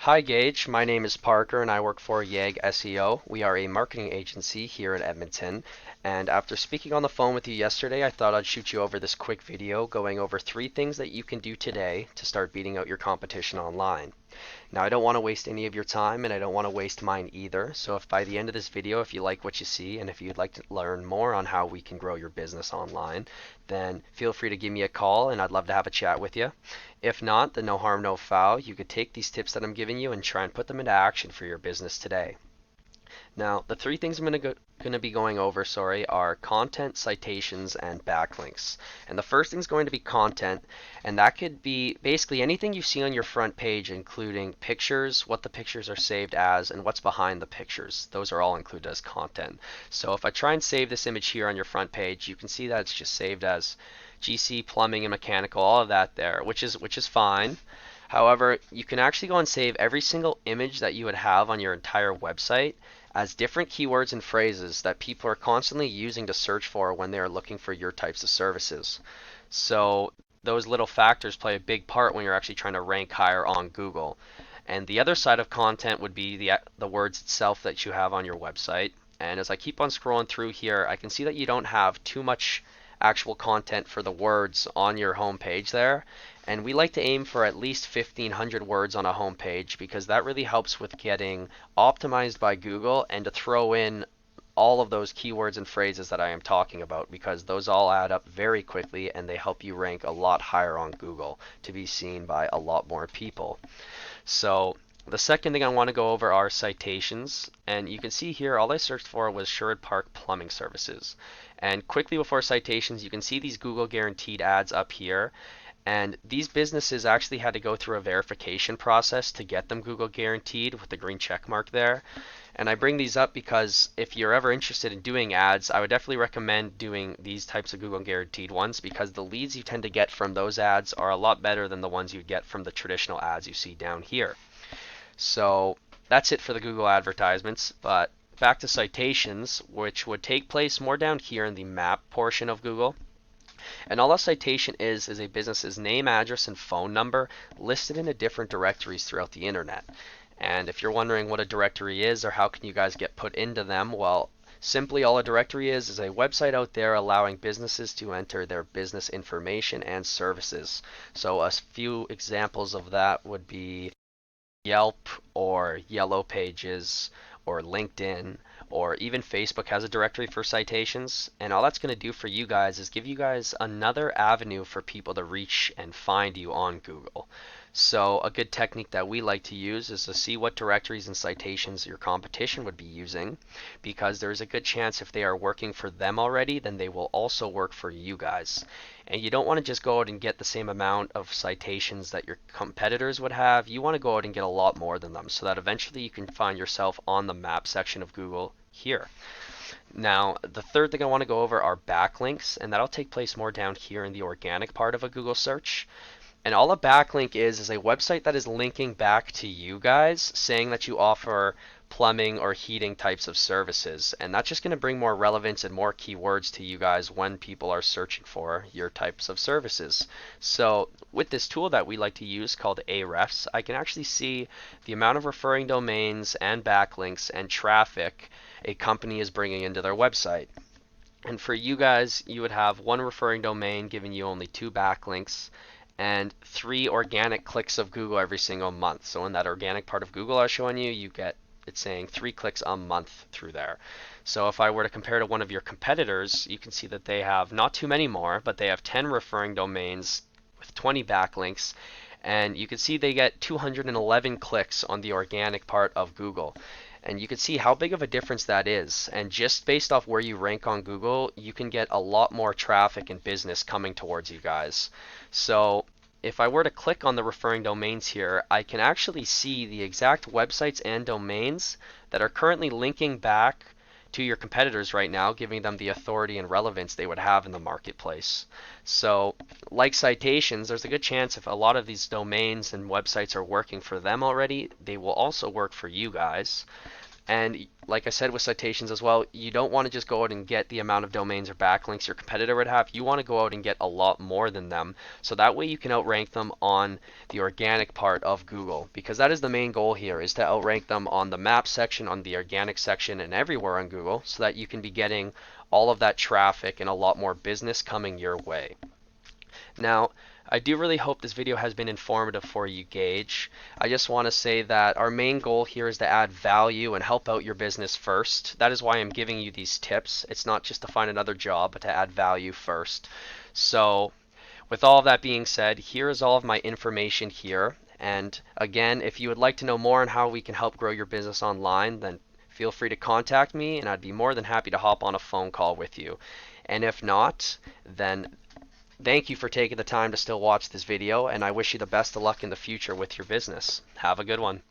Hi Gage, my name is Parker and I work for YAG SEO. We are a marketing agency here in Edmonton. And after speaking on the phone with you yesterday, I thought I'd shoot you over this quick video going over 3 things that you can do today to start beating out your competition online. Now, I don't want to waste any of your time and I don't want to waste mine either. So if by the end of this video, if you like what you see and if you'd like to learn more on how we can grow your business online, then feel free to give me a call and I'd love to have a chat with you. If not, then no harm, no foul. You could take these tips that I'm giving you and try and put them into action for your business today. Now, the 3 things I'm going to be going over, are content, citations, and backlinks. And the first thing is going to be content, and that could be basically anything you see on your front page, including pictures, what the pictures are saved as, and what's behind the pictures. Those are all included as content. So if I try and save this image here on your front page, you can see that it's just saved as GC, plumbing, and mechanical, all of that there, which is fine. However, you can actually go and save every single image that you would have on your entire website as different keywords and phrases that people are constantly using to search for when they are looking for your types of services. So those little factors play a big part when you're actually trying to rank higher on Google. And the other side of content would be the words itself that you have on your website. And as I keep on scrolling through here, I can see that you don't have too much actual content for the words on your home page there. And we like to aim for at least 1,500 words on a home page because that really helps with getting optimized by Google and to throw in all of those keywords and phrases that I am talking about because those all add up very quickly and they help you rank a lot higher on Google to be seen by a lot more people. So the second thing I want to go over are citations, and you can see here all I searched for was Sherwood Park Plumbing Services. And quickly before citations, you can see these Google guaranteed ads up here, and these businesses actually had to go through a verification process to get them Google guaranteed with the green check mark there. And I bring these up because if you're ever interested in doing ads, I would definitely recommend doing these types of Google guaranteed ones because the leads you tend to get from those ads are a lot better than the ones you get from the traditional ads you see down here. So that's it for the Google advertisements, but back to citations, which would take place more down here in the map portion of Google. And all a citation is a business's name, address, and phone number listed in different directories throughout the internet. And if you're wondering what a directory is or how can you guys get put into them, well, simply all a directory is a website out there allowing businesses to enter their business information and services. So a few examples of that would be Yelp or Yellow Pages or LinkedIn or even Facebook has a directory for citations. And all that's going to do for you guys is give you guys another avenue for people to reach and find you on Google. So a good technique that we like to use is to see what directories and citations your competition would be using, because there's a good chance if they are working for them already, then they will also work for you guys. And you don't want to just go out and get the same amount of citations that your competitors would have. You want to go out and get a lot more than them so that eventually you can find yourself on the map section of Google here. Now, the third thing I want to go over are backlinks, and that'll take place more down here in the organic part of a Google search. And all a backlink is a website that is linking back to you guys saying that you offer plumbing or heating types of services. And that's just going to bring more relevance and more keywords to you guys when people are searching for your types of services. So with this tool that we like to use called Ahrefs, I can actually see the amount of referring domains and backlinks and traffic a company is bringing into their website. And for you guys, you would have one referring domain giving you only 2 backlinks and 3 organic clicks of Google every single month. So in that organic part of Google I was showing you, you get it's saying 3 clicks a month through there. So if I were to compare to one of your competitors, you can see that they have not too many more, but they have 10 referring domains with 20 backlinks, and you can see they get 211 clicks on the organic part of Google. And you can see how big of a difference that is. And just based off where you rank on Google, you can get a lot more traffic and business coming towards you guys. So if I were to click on the referring domains here, I can actually see the exact websites and domains that are currently linking back to your competitors right now, giving them the authority and relevance they would have in the marketplace. So like citations, there's a good chance if a lot of these domains and websites are working for them already, they will also work for you guys. And like I said with citations as well, you don't want to just go out and get the amount of domains or backlinks your competitor would have. You want to go out and get a lot more than them. So that way you can outrank them on the organic part of Google, because that is the main goal here, is to outrank them on the map section, on the organic section, and everywhere on Google, so that you can be getting all of that traffic and a lot more business coming your way. Now, I do really hope this video has been informative for you, Gage. I just want to say that our main goal here is to add value and help out your business first. That is why I'm giving you these tips. It's not just to find another job, but to add value first. So, with all of that being said, here is all of my information here. And again, if you would like to know more on how we can help grow your business online, then feel free to contact me, and I'd be more than happy to hop on a phone call with you. And if not, then thank you for taking the time to still watch this video, and I wish you the best of luck in the future with your business. Have a good one.